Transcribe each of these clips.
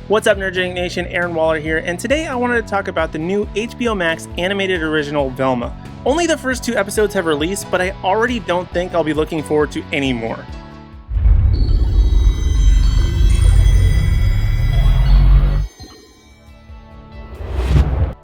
What's up, Nerdgenic Nation? Aaron Waller here, and today I wanted to talk about the new HBO Max animated original Velma. Only the first 2 episodes have released, but I already don't think I'll be looking forward to any more.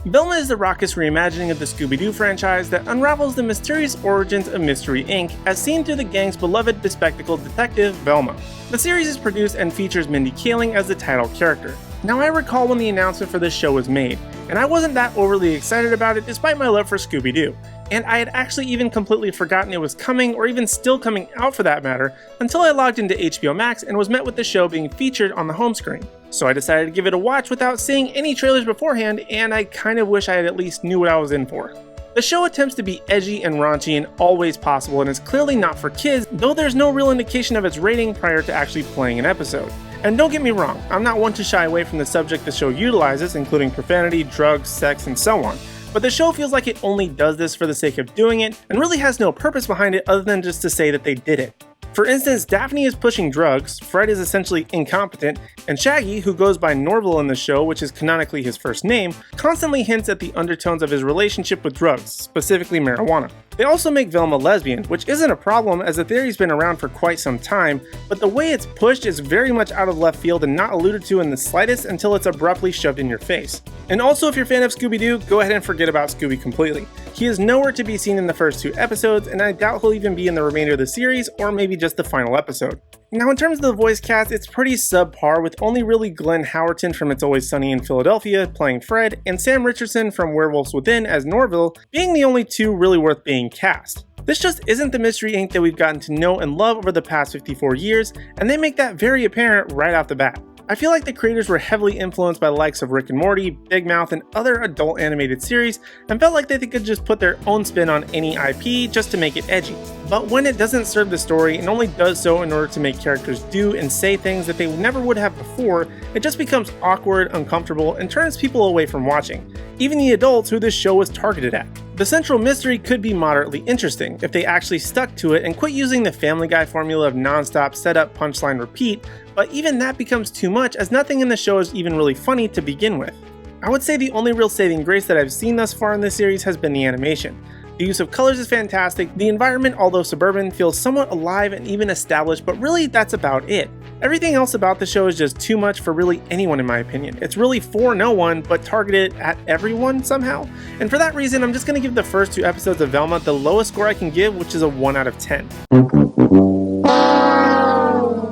Velma is the raucous reimagining of the Scooby Doo franchise that unravels the mysterious origins of Mystery Inc. as seen through the gang's beloved bespectacled detective, Velma. The series is produced and features Mindy Kaling as the title character. Now, I recall when the announcement for this show was made, and I wasn't that overly excited about it despite my love for Scooby Doo. And I had actually even completely forgotten it was coming, or even still coming out for that matter, until I logged into HBO Max and was met with the show being featured on the home screen. So I decided to give it a watch without seeing any trailers beforehand, and I kind of wish I had at least knew what I was in for. The show attempts to be edgy and raunchy in all ways possible, and is clearly not for kids, though there's no real indication of its rating prior to actually playing an episode. And don't get me wrong, I'm not one to shy away from the subject the show utilizes, including profanity, drugs, sex, and so on. But the show feels like it only does this for the sake of doing it, and really has no purpose behind it other than just to say that they did it. For instance, Daphne is pushing drugs, Fred is essentially incompetent, and Shaggy, who goes by Norval in the show, which is canonically his first name, constantly hints at the undertones of his relationship with drugs, specifically marijuana. They also make Velma lesbian, which isn't a problem as the theory's been around for quite some time, but the way it's pushed is very much out of left field and not alluded to in the slightest until it's abruptly shoved in your face. And also, if you're a fan of Scooby Doo, go ahead and forget about Scooby completely. He is nowhere to be seen in the first 2 episodes, and I doubt he'll even be in the remainder of the series, or maybe just the final episode. Now, in terms of the voice cast, it's pretty subpar, with only really Glenn Howerton from It's Always Sunny in Philadelphia playing Fred, and Sam Richardson from Werewolves Within as Norval being the only 2 really worth being cast. This just isn't the Mystery Inc. that we've gotten to know and love over the past 54 years, and they make that very apparent right off the bat. I feel like the creators were heavily influenced by the likes of Rick and Morty, Big Mouth, and other adult animated series, and felt like they could just put their own spin on any IP just to make it edgy. But when it doesn't serve the story and only does so in order to make characters do and say things that they never would have before, it just becomes awkward, uncomfortable, and turns people away from watching, even the adults who this show was targeted at. The central mystery could be moderately interesting if they actually stuck to it and quit using the Family Guy formula of non-stop setup, punchline, repeat, but even that becomes too much as nothing in the show is even really funny to begin with. I would say the only real saving grace that I've seen thus far in this series has been the animation. The use of colors is fantastic, the environment, although suburban, feels somewhat alive and even established, but really that's about it. Everything else about the show is just too much for really anyone in my opinion. It's really for no one, but targeted at everyone somehow. And for that reason, I'm just going to give the first 2 episodes of Velma the lowest score I can give, which is a 1 out of 10.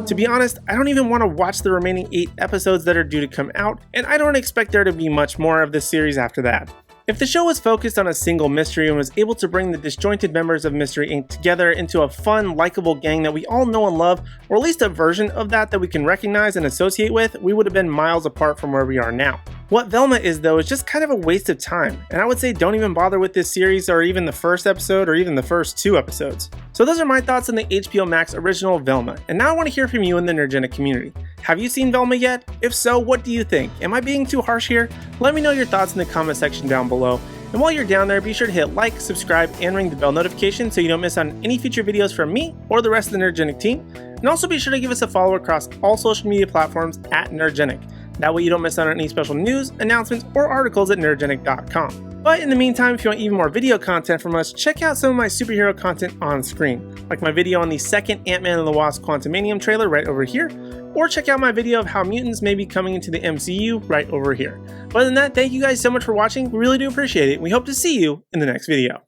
To be honest, I don't even want to watch the remaining 8 episodes that are due to come out, and I don't expect there to be much more of this series after that. If the show was focused on a single mystery and was able to bring the disjointed members of Mystery Inc. together into a fun, likable gang that we all know and love, or at least a version of that we can recognize and associate with, we would have been miles apart from where we are now. What Velma is, though, is just kind of a waste of time, and I would say don't even bother with this series or even the first episode or even the first 2 episodes. So those are my thoughts on the HBO Max original Velma, and now I want to hear from you in the Nerdgenic community. Have you seen Velma yet? If so, what do you think? Am I being too harsh here? Let me know your thoughts in the comment section down below. And while you're down there, be sure to hit like, subscribe, and ring the bell notification so you don't miss out on any future videos from me or the rest of the Nerdgenic team. And also be sure to give us a follow across all social media platforms at Nerdgenic. That way you don't miss out on any special news, announcements, or articles at nerdgenic.com. But in the meantime, if you want even more video content from us, check out some of my superhero content on screen, like my video on the second Ant-Man and the Wasp Quantumanium trailer right over here, or check out my video of how mutants may be coming into the MCU right over here. But other than that, thank you guys so much for watching, we really do appreciate it, and we hope to see you in the next video.